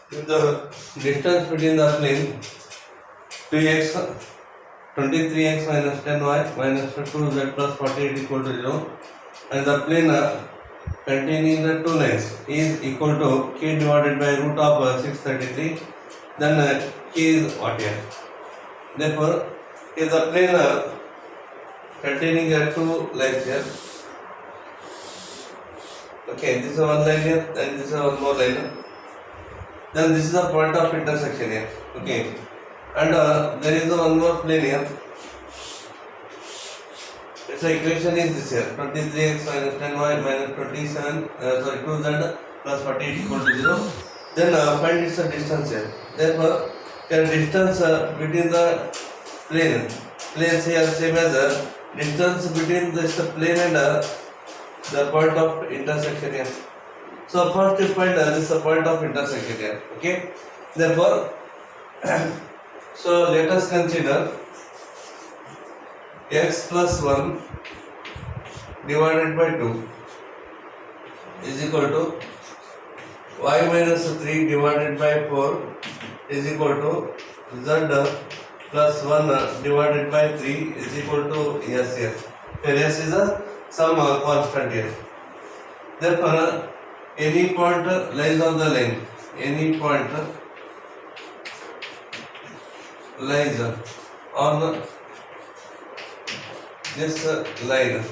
The distance between the plane 2x 23x minus 10y minus 2z plus 48 equal to 0, and the plane containing the two lines is equal to k divided by root of 633. Then k is what here? Therefore, is the plane containing two lines here. Okay, this is one line here, then this is one more line. Then this is the point of intersection here. Okay, and there is one more plane here. So equation is this here: 23x minus 10y minus 2z plus 48 equal to 0. Then find its distance here. Therefore, the distance between the planes here same as distance between this plane and the point of intersection here. So first you find this is the point of intersection here. Okay. Therefore, so let us consider x plus 1 divided by 2 is equal to y minus 3 divided by 4 is equal to z plus 1 divided by 3 is equal to s here. Here s is some constant here. Therefore, any point lies on the line. Any point lies on this line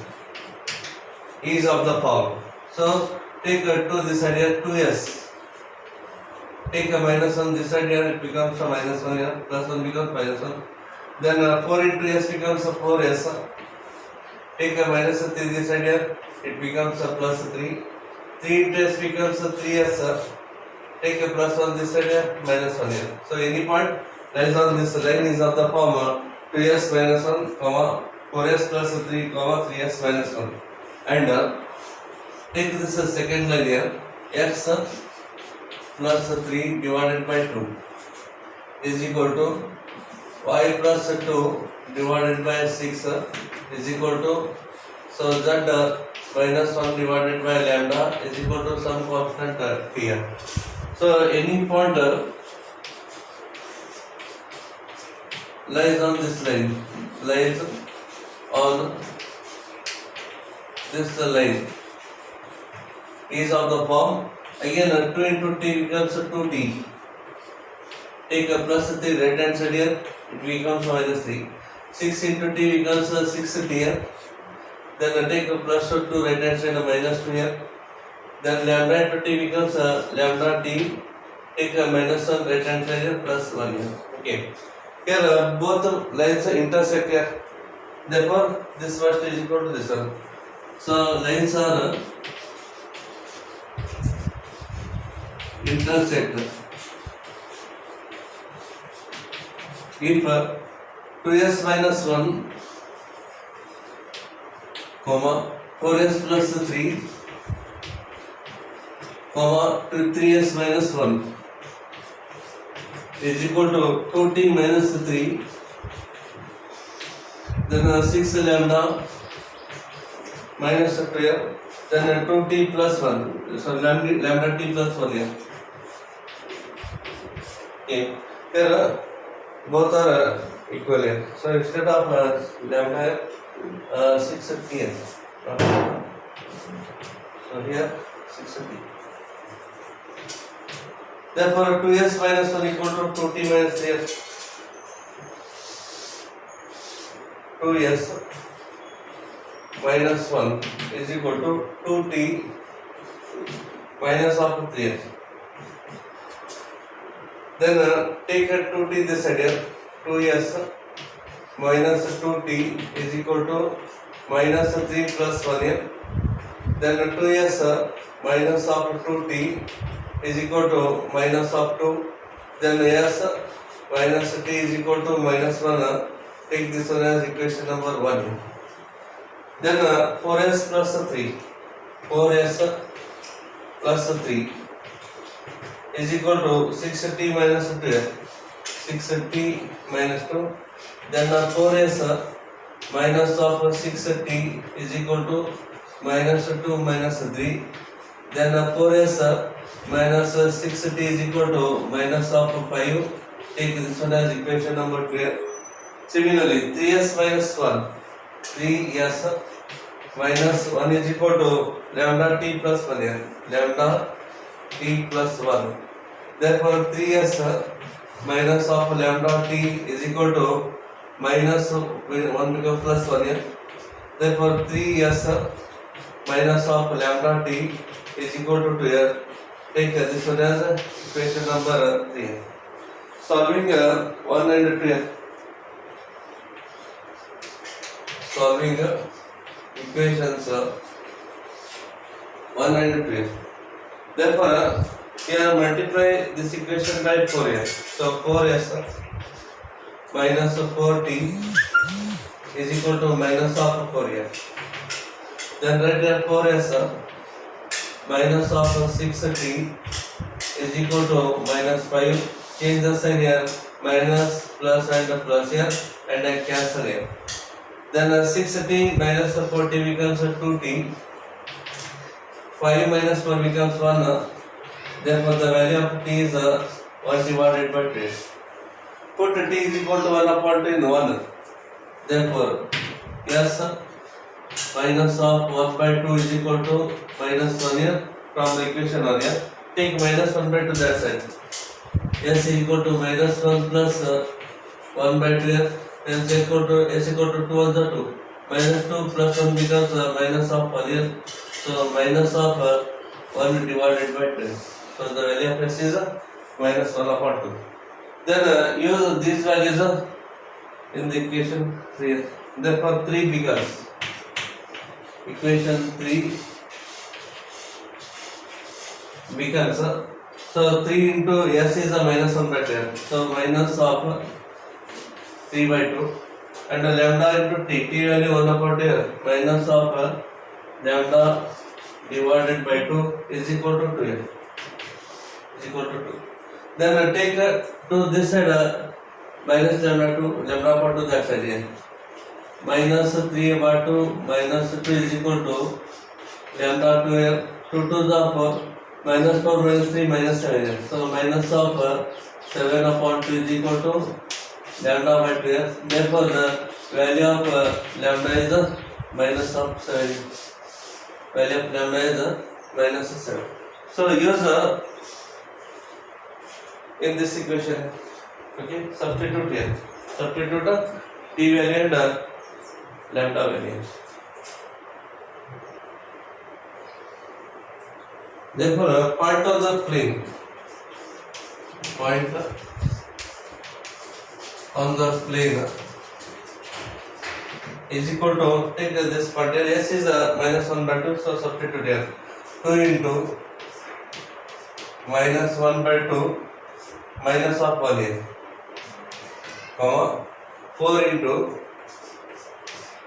is of the form. So take 2 this side here, 2s. Take a minus 1 this side here, it becomes a minus 1 here, plus 1 becomes minus 1. Then 4 into s becomes a 4s. Take a minus 3 this side here, it becomes a plus 3. 3 into s becomes a 3s. Take a plus 1 this side here, minus 1 here. So any point lies on this line is of the form 2s minus 1, 4s plus 3, 3s minus 1. And take this second line here, x plus 3 divided by 2 is equal to y plus 2 divided by 6 is equal to, so z minus 1 divided by lambda is equal to some constant here. So any point lies on this line, lies on this line is of the form, again 2 into t becomes 2t. Take a plus 3 right hand side here, it becomes minus 3. 6 into t becomes 6t here. Then take a plus 2 right hand side minus 2 here. Then lambda into t becomes lambda t. Take a minus 1 right hand side here, plus 1 here. Okay. Here both lines intersect here. Therefore, this first is equal to this one. So lines are intersect. If 2s minus 1, 4s plus 3, 3s minus 1 is equal to 2t minus 3, then 6 lambda minus 2 here, then 2t plus 1, so lambda t plus 1 here. Okay, here both are equal here. So instead of lambda 6t here. So here 6t. Therefore 2s minus 1 equal to 2t minus 3s. 2s minus 1 is equal to 2t minus of 3s. Then take a 2t this side here, 2s minus 2t is equal to minus 3 plus 1 here. Then 2s minus of 2t is equal to minus of 2. Then s minus t is equal to minus 1. Take this one as equation number 1. Then 4s plus 3. 4s plus 3 is equal to 6t minus 2. 6t minus 2. Then 4s minus of 6t is equal to minus 2 minus 3. Then 4s minus 6t is equal to minus of 5. Take this one as equation number 2 here. Similarly, 3s minus 1. 3s minus 1 is equal to lambda t plus 1 here. Lambda t plus 1. Therefore, 3s minus of lambda t is equal to minus 1 becomes plus 1 here. Therefore, 3s minus of lambda t is equal to 2 here. Take this one as equation number 3. Solving 1 and 2 here. Solving equations 1 and 2. Therefore, here multiply this equation by 4 here. So 4s minus 4t is equal to minus of 4 here. Then write here 4s minus of 6t is equal to minus 5. Change the sign here, minus plus and plus here, and I cancel here. Then 6t minus 4t becomes 2t. 5 minus 4 becomes 1. Therefore, the value of t is 1 divided by 2. Put t is equal to 1 upon 2 in 1. Therefore, yes, minus of 1 by 2 is equal to minus 1 here from the equation 1 here. Take minus 1 by 2 that side. S is equal to minus 1 plus 1 by 2 here. S equal to 2 on the 2. Minus 2 plus 1 becomes minus of 1 here. So minus of 1 divided by 2. So the value of S is minus 1 upon 2. Then use these values in the equation 3. Therefore 3 becomes equation 3 becomes so 3 into S is a minus 1 by 2. So minus of 3 by 2 and lambda into t value 1 upon 2 minus of lambda divided by 2 is equal to 2 is equal to 2. Then take to this side minus lambda 2 lambda upon 2 that side here. Minus 3 by 2 minus 2 is equal to lambda 2 here. 2 to the 4 minus 4 minus 3 minus 7 here. So minus of 7 upon 2 is equal to lambda by 2 here. Therefore, the value of lambda is minus of 7. Value of lambda is minus 7. So use in this equation. Okay, substitute here. Substitute t value and lambda value. Therefore, point of the plane. Point on the plane is equal to, take this part here, S is minus 1 by 2, so substitute here. 2 into minus 1 by 2 minus of 1 here, comma 4 into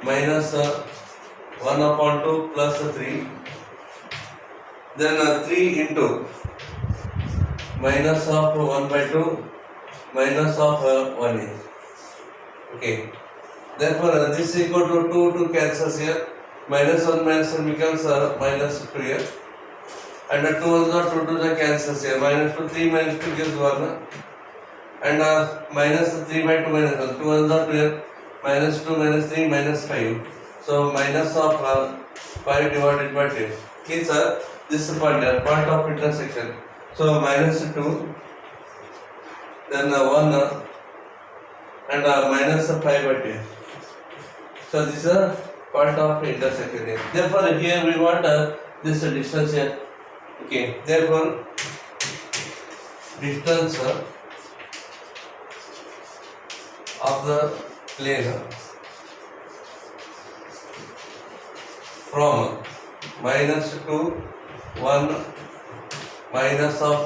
minus 1 upon 2 plus 3, then 3 into minus of 1 by 2 minus of 1 here. Okay. Therefore, this is equal to 2 cancels here. Minus 1 becomes minus 2 here. And 2 is not 2 to the cancels here. Minus 2, 3 minus 2 gives 1. And minus 3 by 2 minus 1. 2 is not 2 here. Minus 2 minus 3 minus 5. So minus of 5 divided by 2. Okay, sir. This is point here. Point of intersection. So minus 2. Then 1 and minus 5 by 2. So this is a point of intersection here. Therefore, here we want this distance here. Okay. Therefore, distance of the plane from minus 2 1 minus of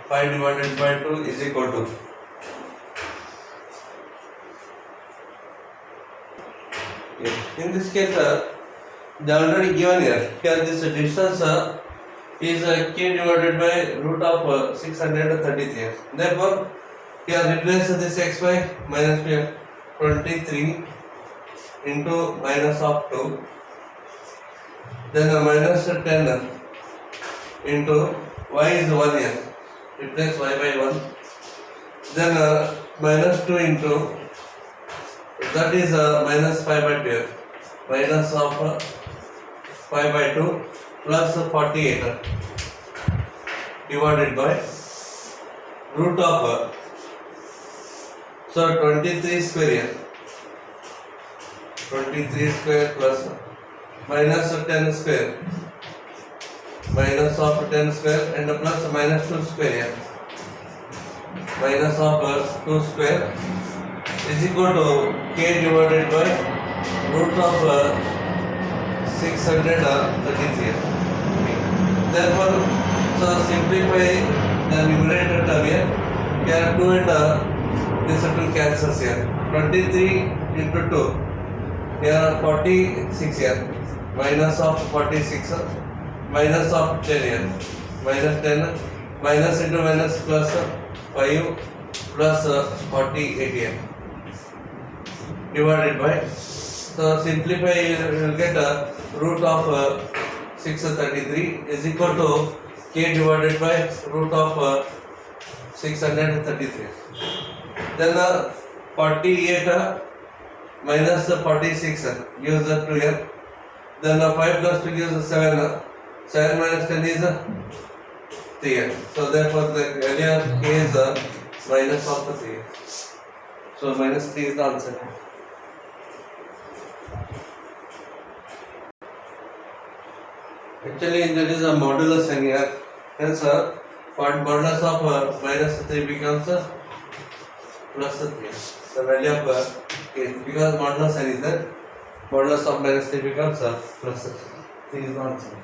5 divided by 2 is equal to in this case they are already given here. Here this distance is k divided by root of 633. Therefore, here replace this x by minus 23 into minus of 2. Then minus 10 into y is 1 here. Replace y by 1. Then minus 2 into, that is minus 5 by 2. Minus of 5 by 2 plus 48 divided by root of so 23 square here. 23 square plus minus 10 square. Minus of 10 square and plus minus 2 square here. Minus of 2 square is equal to k divided by root of 633. Therefore, so simplify the numerator term here. Here 2 and this 2 cancels here. 23 into 2. Here 46 here. Minus of 46. Minus of 10 here. Minus 10. Minus into minus plus 5 plus 48 here. Divided by. So simplify, you will get root of 633 is equal to k divided by root of 633. Then 48 minus 46 gives 2 here. Then 5 plus 2 gives 7. 7 minus 10 is 3 here. So therefore the earlier k is minus of 3. So minus 3 is the answer. Actually, there is a modulus sign here. Hence, modulus of minus 3 becomes plus 3. The value of k, because modulus sign is there, modulus of minus 3 becomes plus 3 is the answer.